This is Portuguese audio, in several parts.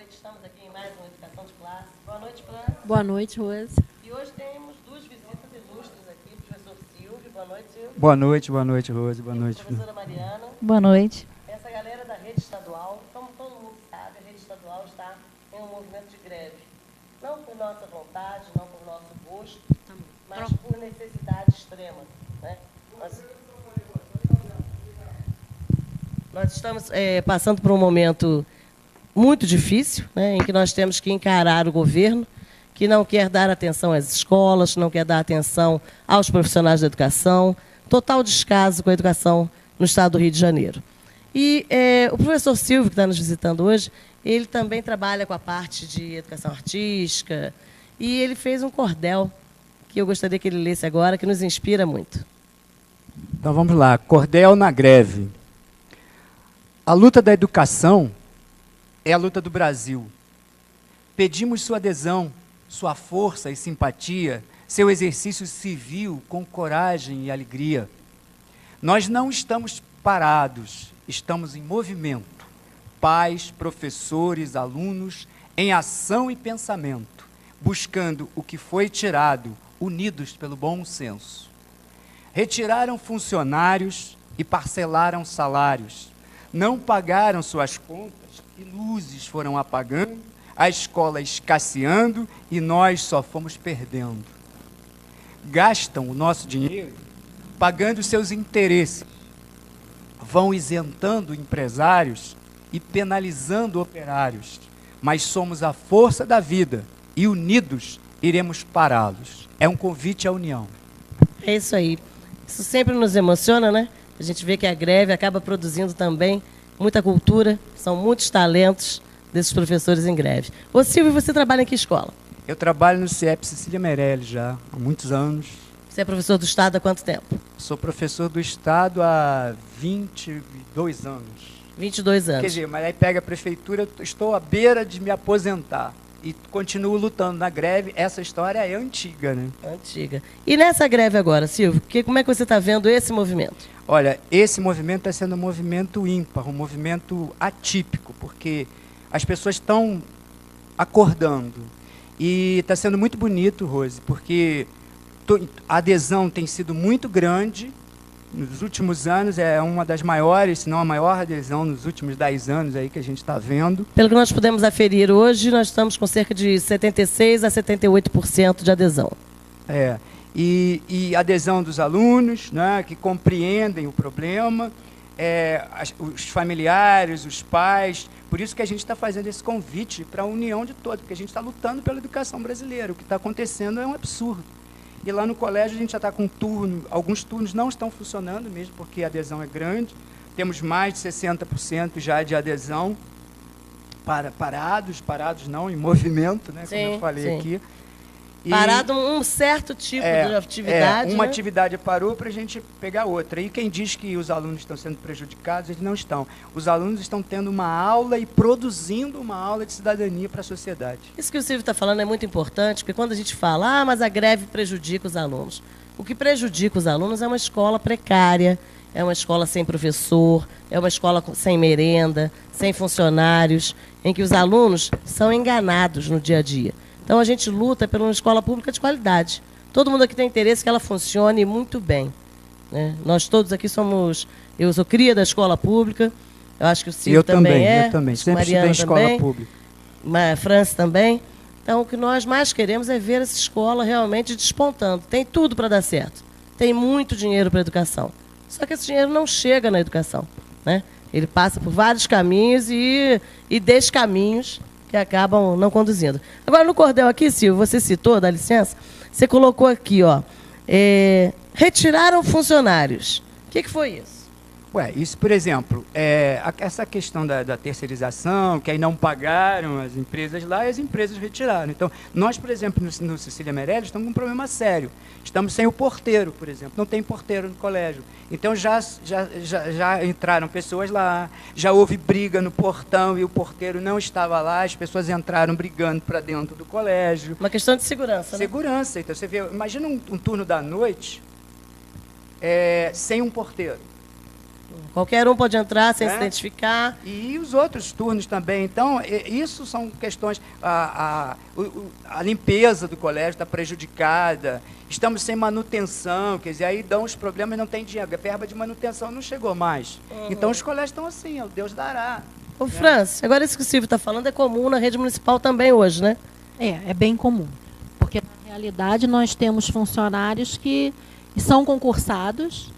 noite. Estamos aqui em mais uma Educação de Classe. Boa noite, Fran. Boa noite, Rose. E hoje temos duas visitas ilustres aqui, o professor Silvio. Boa noite, Silvio. Boa noite, Rose. Boa noite. A professora Mariana. Boa noite. Essa galera da rede estadual, como todo mundo sabe, a rede estadual está em um movimento de greve. Não por nossa vontade, não por nosso gosto, mas por necessidade extrema. Né? Nós estamos passando por um momento muito difícil, né, em que nós temos que encarar o governo, que não quer dar atenção às escolas, não quer dar atenção aos profissionais da educação, total descaso com a educação no estado do Rio de Janeiro. E o professor Silvio, que está nos visitando hoje, ele também trabalha com a parte de educação artística, e ele fez um cordel, que eu gostaria que ele lesse agora, que nos inspira muito. Então vamos lá, cordel na greve. A luta da educação é a luta do Brasil. Pedimos sua adesão, sua força e simpatia, seu exercício civil com coragem e alegria. Nós não estamos parados, estamos em movimento. Pais, professores, alunos, em ação e pensamento, buscando o que foi tirado, unidos pelo bom senso. Retiraram funcionários e parcelaram salários. Não pagaram suas contas e luzes foram apagando, a escola escasseando e nós só fomos perdendo. Gastam o nosso dinheiro pagando seus interesses, vão isentando empresários e penalizando operários, mas somos a força da vida e unidos iremos pará-los. É um convite à união. É isso aí. Isso sempre nos emociona, né? A gente vê que a greve acaba produzindo também muita cultura, são muitos talentos desses professores em greve. Ô Silvio, você trabalha em que escola? Eu trabalho no CIEP Cecília Meirelles já há muitos anos. Você é professor do Estado há quanto tempo? Sou professor do Estado há 22 anos. 22 anos. Quer dizer, mas aí pega a prefeitura, eu estou à beira de me aposentar e continuo lutando na greve. Essa história é antiga, né? Antiga. E nessa greve agora, Silvio, como é que você está vendo esse movimento? Olha, esse movimento está sendo um movimento ímpar, um movimento atípico, porque as pessoas estão acordando. E está sendo muito bonito, Rose, porque a adesão tem sido muito grande. Nos últimos anos, é uma das maiores, se não a maior adesão nos últimos 10 anos aí que a gente está vendo. Pelo que nós pudemos aferir hoje, nós estamos com cerca de 76% a 78% de adesão. E adesão dos alunos, né, que compreendem o problema, os familiares, os pais. Por isso que a gente está fazendo esse convite para a união de todos, porque a gente está lutando pela educação brasileira. O que está acontecendo é um absurdo. E lá no colégio a gente já está com turno, alguns turnos não estão funcionando mesmo, porque a adesão é grande. Temos mais de 60% já de adesão parados não, em movimento, né, como eu falei aqui. Parado um certo tipo de atividade. Uma né? atividade parou para a gente pegar outra. E quem diz que os alunos estão sendo prejudicados, eles não estão. Os alunos estão tendo uma aula e produzindo uma aula de cidadania para a sociedade. Isso que o Silvio está falando é muito importante, porque quando a gente fala, mas a greve prejudica os alunos. O que prejudica os alunos é uma escola precária, é uma escola sem professor, é uma escola sem merenda, sem funcionários, em que os alunos são enganados no dia a dia. Então, a gente luta por uma escola pública de qualidade. Todo mundo aqui tem interesse que ela funcione muito bem. Né? Nós todos aqui somos... Eu sou cria da escola pública, eu acho que o Silvio também é. Eu também, sempre Mariana estudei em escola também, pública. A França também. Então, o que nós mais queremos é ver essa escola realmente despontando. Tem tudo para dar certo. Tem muito dinheiro para a educação. Só que esse dinheiro não chega na educação. Né? Ele passa por vários caminhos e descaminhos que acabam não conduzindo. Agora, no cordel aqui, Silvio, você citou, dá licença, você colocou aqui, ó, retiraram funcionários. O que foi isso? Isso, por exemplo, essa questão da terceirização, que aí não pagaram as empresas lá e as empresas retiraram. Então, nós, por exemplo, no Cecília Meirelles, estamos com um problema sério. Estamos sem o porteiro, por exemplo. Não tem porteiro no colégio. Então, já entraram pessoas lá, já houve briga no portão e o porteiro não estava lá, as pessoas entraram brigando para dentro do colégio. Uma questão de segurança, né? Segurança. Então, você vê, imagina um turno da noite sem um porteiro. Qualquer um pode entrar sem se identificar. E os outros turnos também. Então, isso são questões... A limpeza do colégio está prejudicada, estamos sem manutenção, quer dizer, aí dão os problemas e não tem dinheiro. A verba de manutenção não chegou mais. Então, os colégios estão assim, Deus dará. Ô, Franci, agora isso que o Silvio está falando é comum na rede municipal também hoje, né? É bem comum. Porque, na realidade, nós temos funcionários que são concursados,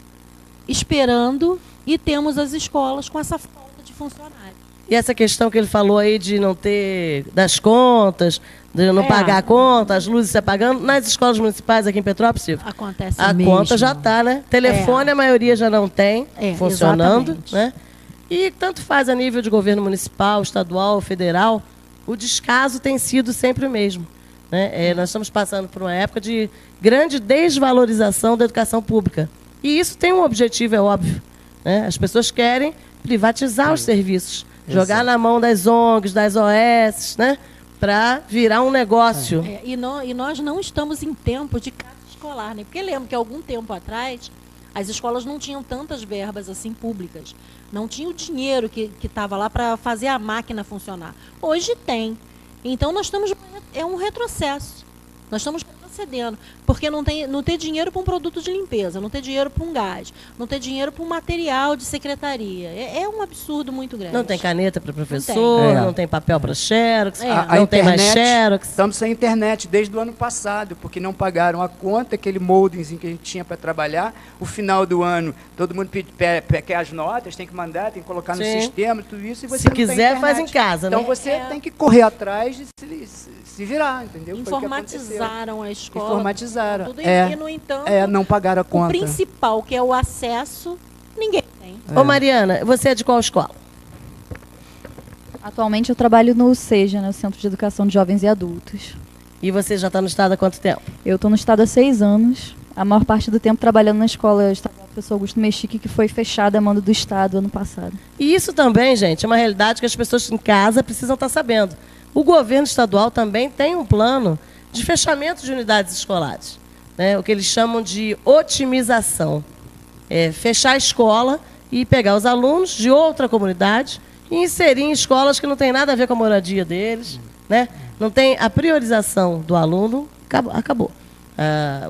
esperando, e temos as escolas com essa falta de funcionários. E essa questão que ele falou aí de não ter das contas, de não pagar a conta, as luzes se apagando, nas escolas municipais aqui em Petrópolis, Silvio, acontece a mesmo. conta já está, né? Telefone a maioria já não tem funcionando, exatamente. né? E tanto faz a nível de governo municipal, estadual, federal, o descaso tem sido sempre o mesmo. Né? Nós estamos passando por uma época de grande desvalorização da educação pública. E isso tem um objetivo, é óbvio. Né? As pessoas querem privatizar os serviços, jogar na mão das ONGs, das OS, né? Para virar um negócio. E nós não estamos em tempo de casa escolar, né? Porque lembro que algum tempo atrás as escolas não tinham tantas verbas assim públicas. Não tinha o dinheiro que estava lá para fazer a máquina funcionar. Hoje tem. Então nós estamos... É um retrocesso. Nós estamos retrocedendo. Porque não ter dinheiro para um produto de limpeza, não ter dinheiro para um gás, não ter dinheiro para um material de secretaria. É um absurdo muito grande. Não tem caneta para professor, não tem papel para xerox, não A tem mais internet, xerox. Estamos sem internet desde o ano passado, porque não pagaram a conta, aquele moldingzinho que a gente tinha para trabalhar. O final do ano, todo mundo quer as notas, tem que mandar, tem que colocar no sistema, tudo isso. E você se quiser, faz em casa, então, né? você tem que correr atrás de se virar, entendeu? Informatizaram a escola. Informatizaram. Tudo, e, no entanto, não pagaram a conta. O principal, que é o acesso, ninguém tem. Ô, Mariana, você é de qual escola? Atualmente eu trabalho no SEJA, no Centro de Educação de Jovens e Adultos. E você já está no estado há quanto tempo? Eu estou no estado há 6 anos. A maior parte do tempo trabalhando na escola estadual Professor Augusto Mexique, que foi fechada a mando do Estado ano passado. E isso também, gente, é uma realidade que as pessoas em casa precisam estar sabendo. O governo estadual também tem um plano de fechamento de unidades escolares, né? O que eles chamam de otimização. Fechar a escola e pegar os alunos de outra comunidade e inserir em escolas que não tem nada a ver com a moradia deles, né? Não tem a priorização do aluno, acabou.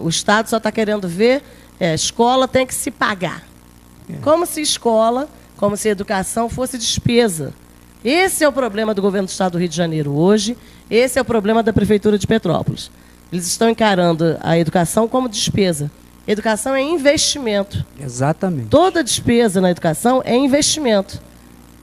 O Estado só está querendo ver, a escola tem que se pagar. Como se escola, como se educação fosse despesa. Esse é o problema do governo do Estado do Rio de Janeiro hoje, esse é o problema da Prefeitura de Petrópolis. Eles estão encarando a educação como despesa. Educação é investimento. Exatamente. Toda despesa na educação é investimento.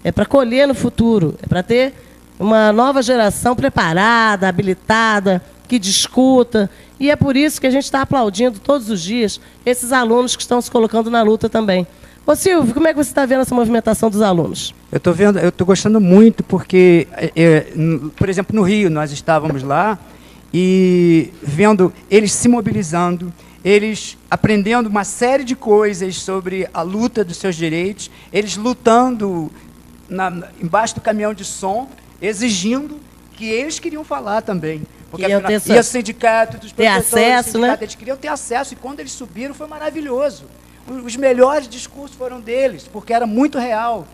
É para colher no futuro, é para ter uma nova geração preparada, habilitada, que discuta. E é por isso que a gente está aplaudindo todos os dias esses alunos que estão se colocando na luta também. Ô Silvio, como é que você está vendo essa movimentação dos alunos? Eu estou gostando muito porque, por exemplo, no Rio nós estávamos lá e vendo eles se mobilizando, eles aprendendo uma série de coisas sobre a luta dos seus direitos, eles lutando embaixo do caminhão de som, exigindo que eles queriam falar também. Porque e o sindicato dos professores, acesso, né? Eles queriam ter acesso, e quando eles subiram foi maravilhoso. Os melhores discursos foram deles, porque era muito real.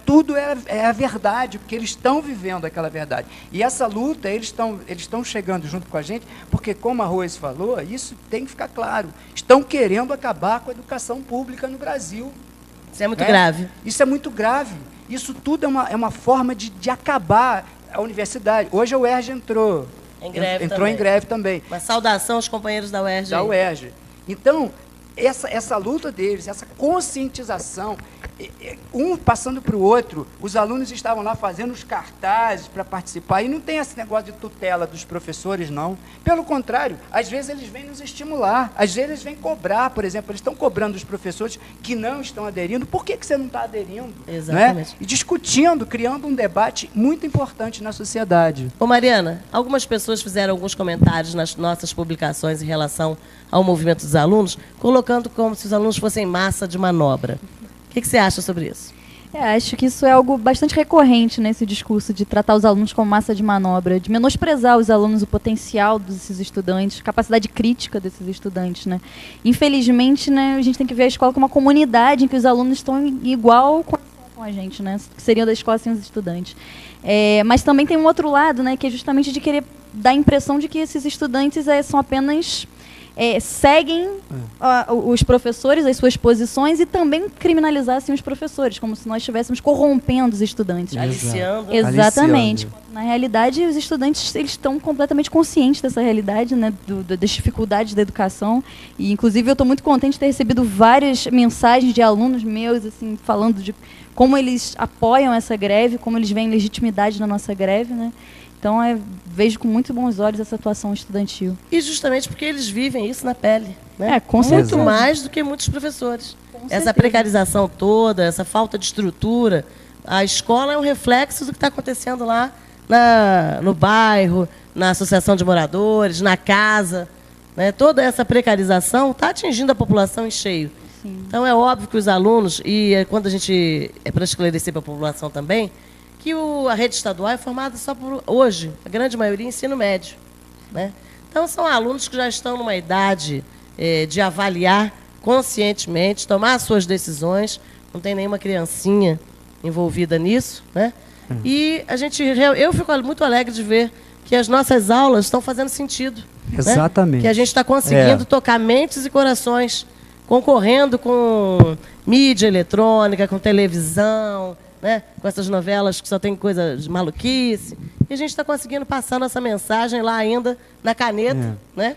Tudo é a verdade, porque eles estão vivendo aquela verdade. E essa luta, eles estão chegando junto com a gente, porque, como a Rose falou, isso tem que ficar claro. Estão querendo acabar com a educação pública no Brasil. Isso é muito grave. Isso é muito grave. Isso tudo é uma forma de acabar a universidade. Hoje a UERJ entrou em greve também. Uma saudação aos companheiros da UERJ. Da UERJ. Então, essa luta deles, essa conscientização, um passando para o outro, os alunos estavam lá fazendo os cartazes para participar, e não tem esse negócio de tutela dos professores, não. Pelo contrário, às vezes eles vêm nos estimular, às vezes eles vêm cobrar, por exemplo, eles estão cobrando os professores que não estão aderindo. Por que você não está aderindo? Exatamente. Né? E discutindo, criando um debate muito importante na sociedade. Ô Mariana, algumas pessoas fizeram alguns comentários nas nossas publicações em relação ao movimento dos alunos, colocando como se os alunos fossem massa de manobra. O que você acha sobre isso? Acho que isso é algo bastante recorrente nesse discurso de tratar os alunos como massa de manobra, de menosprezar os alunos, o potencial desses estudantes, a capacidade crítica desses estudantes, né? Infelizmente, né, a gente tem que ver a escola como uma comunidade em que os alunos estão em igual condição com a gente, né? Que seriam da escola sem os estudantes. Mas também tem um outro lado, né, que é justamente de querer dar a impressão de que esses estudantes são apenas... seguem os professores, as suas posições, e também criminalizassem os professores, como se nós estivéssemos corrompendo os estudantes. Aliciando. Exatamente. Na realidade, os estudantes eles estão completamente conscientes dessa realidade, né, das dificuldades da educação. E, inclusive, eu estou muito contente de ter recebido várias mensagens de alunos meus, assim, falando de como eles apoiam essa greve, como eles veem legitimidade na nossa greve, né? Então, vejo com muito bons olhos essa atuação estudantil. E justamente porque eles vivem isso na pele. Né? Com certeza. Muito mais do que muitos professores. Essa precarização toda, essa falta de estrutura. A escola é um reflexo do que está acontecendo lá no bairro, na associação de moradores, na casa. Né? Toda essa precarização está atingindo a população em cheio. Sim. Então, é óbvio que os alunos, e quando a gente, para esclarecer para a população também, que a rede estadual é formada só por, hoje, a grande maioria, ensino médio. Né? Então, são alunos que já estão numa idade de avaliar conscientemente, tomar as suas decisões, não tem nenhuma criancinha envolvida nisso. Né? E eu fico muito alegre de ver que as nossas aulas estão fazendo sentido. Exatamente. Né? Que a gente está conseguindo tocar mentes e corações, concorrendo com mídia eletrônica, com televisão, né? Com essas novelas que só tem coisa de maluquice. E a gente está conseguindo passar nossa mensagem lá ainda na caneta, né?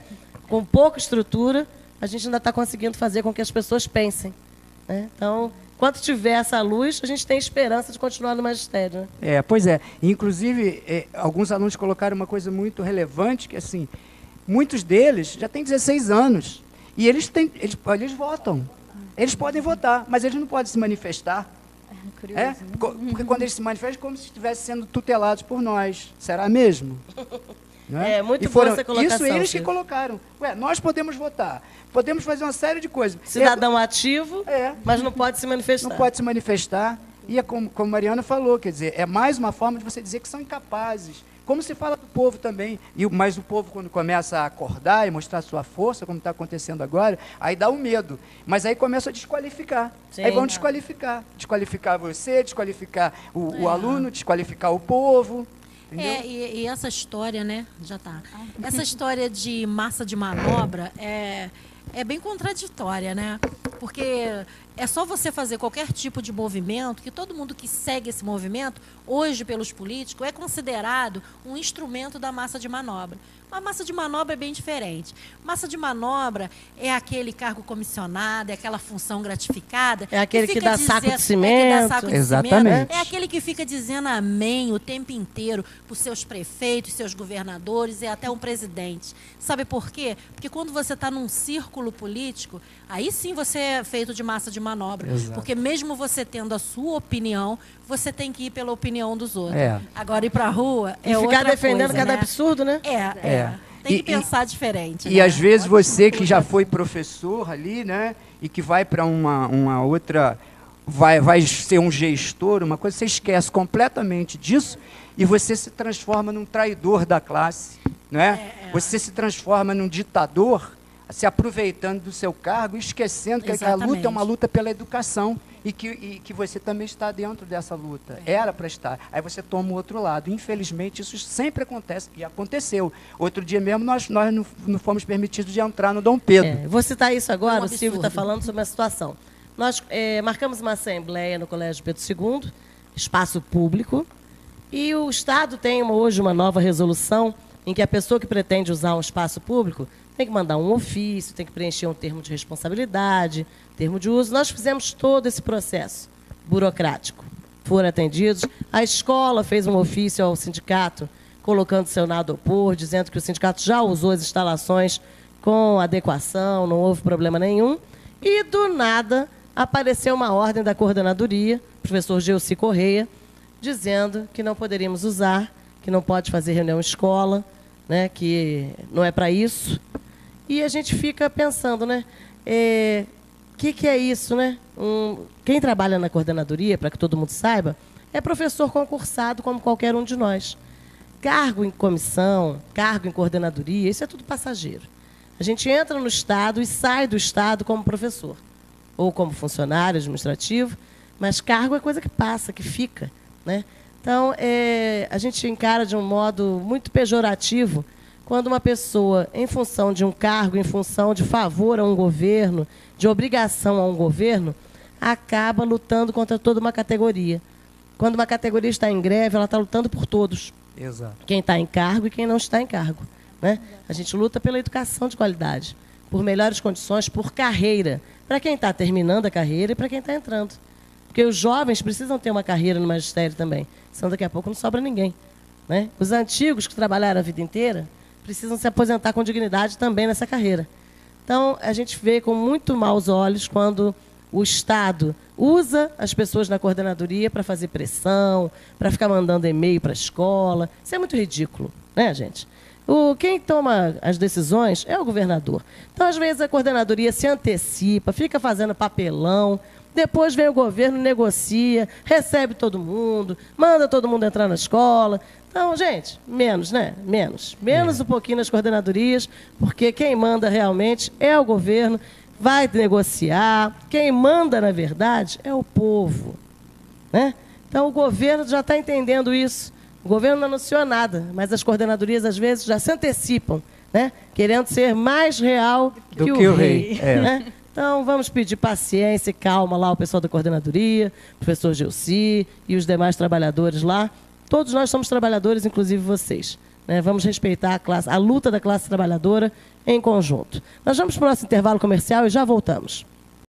Com pouca estrutura, a gente ainda está conseguindo fazer com que as pessoas pensem. Né? Então, enquanto tiver essa luz, a gente tem esperança de continuar no magistério. Né? Pois é. Inclusive, alguns alunos colocaram uma coisa muito relevante, que assim, muitos deles já têm 16 anos. E eles votam. Eles podem votar, mas eles não podem se manifestar. Curioso, né? Porque quando eles se manifestam, é como se estivessem sendo tutelados por nós. Será mesmo? Né? Muito boa essa colocação. Isso eles que colocaram. Nós podemos votar, podemos fazer uma série de coisas. Cidadão ativo, mas não pode se manifestar. Não pode se manifestar. E como a Mariana falou, quer dizer, é mais uma forma de você dizer que são incapazes. Como se fala do povo também, mas o povo, quando começa a acordar e mostrar sua força, como está acontecendo agora, aí dá um medo. Mas aí começa a desqualificar. Sim, aí vão desqualificar. Desqualificar você, desqualificar o aluno, desqualificar o povo. E essa história, né? Já tá. Essa história de massa de manobra é bem contraditória, né? Porque é só você fazer qualquer tipo de movimento, que todo mundo que segue esse movimento, hoje pelos políticos, é considerado um instrumento da massa de manobra. Mas massa de manobra é bem diferente. Massa de manobra é aquele cargo comissionado, é aquela função gratificada. É aquele que dá saco de cimento. Exatamente. É aquele que fica dizendo amém o tempo inteiro para os seus prefeitos, seus governadores e até um presidente. Sabe por quê? Porque quando você está num círculo político, aí sim você é feito de massa de manobra. Exato. Porque mesmo você tendo a sua opinião, você tem que ir pela opinião dos outros. Agora, ir para a rua e ficar defendendo coisa, cada né? absurdo, né? Tem que pensar diferente. E às vezes você que já foi professor ali, né? E que vai para uma outra... Vai ser um gestor, uma coisa, você esquece completamente disso e você se transforma num traidor da classe, né? Você se transforma num ditador, se aproveitando do seu cargo, esquecendo que a luta é uma luta pela educação e que você também está dentro dessa luta. Era para estar. Aí você toma o outro lado. Infelizmente, isso sempre acontece. E aconteceu. Outro dia mesmo, nós não fomos permitidos de entrar no Dom Pedro. Vou citar isso agora, o Silvio está falando sobre a situação. Nós marcamos uma assembleia no Colégio Pedro II, espaço público, e o Estado tem hoje uma nova resolução em que a pessoa que pretende usar um espaço público tem que mandar um ofício, tem que preencher um termo de responsabilidade, termo de uso. Nós fizemos todo esse processo burocrático. Foram atendidos. A escola fez um ofício ao sindicato, colocando seu nado opor, dizendo que o sindicato já usou as instalações com adequação, não houve problema nenhum. E, do nada, apareceu uma ordem da coordenadoria, professor Gelsi Correia, dizendo que não poderíamos usar, que não pode fazer reunião em escola, né, que não é para isso. E a gente fica pensando, né, que é isso, né? Quem trabalha na coordenadoria, para que todo mundo saiba, é professor concursado como qualquer um de nós. Cargo em comissão, cargo em coordenadoria, isso é tudo passageiro. A gente entra no Estado e sai do Estado como professor, ou como funcionário administrativo, mas cargo é coisa que passa, que fica, né? Então, a gente encara de um modo muito pejorativo quando uma pessoa, em função de um cargo, em função de favor a um governo, de obrigação a um governo, acaba lutando contra toda uma categoria. Quando uma categoria está em greve, ela está lutando por todos. Exato. Quem está em cargo e quem não está em cargo, né? A gente luta pela educação de qualidade, por melhores condições, por carreira, para quem está terminando a carreira e para quem está entrando. Porque os jovens precisam ter uma carreira no magistério também, senão daqui a pouco não sobra ninguém, né? Os antigos que trabalharam a vida inteira precisam se aposentar com dignidade também nessa carreira. Então, a gente vê com muito maus olhos quando o Estado usa as pessoas na coordenadoria para fazer pressão, para ficar mandando e-mail para a escola. Isso é muito ridículo, né, gente? Quem toma as decisões é o governador. Então, às vezes, a coordenadoria se antecipa, fica fazendo papelão, depois vem o governo, negocia, recebe todo mundo, manda todo mundo entrar na escola. Então, gente, menos, né? Menos um pouquinho nas coordenadorias, porque quem manda realmente é o governo, vai negociar. Quem manda, na verdade, é o povo, né? Então, o governo já está entendendo isso. O governo não anunciou nada, mas as coordenadorias, às vezes, já se antecipam, né? Querendo ser mais real que o rei. Né? Então, vamos pedir paciência e calma lá ao pessoal da coordenadoria, o professor Gilci e os demais trabalhadores lá. Todos nós somos trabalhadores, inclusive vocês, né? Vamos respeitar a luta da classe trabalhadora em conjunto. Nós vamos para o nosso intervalo comercial e já voltamos.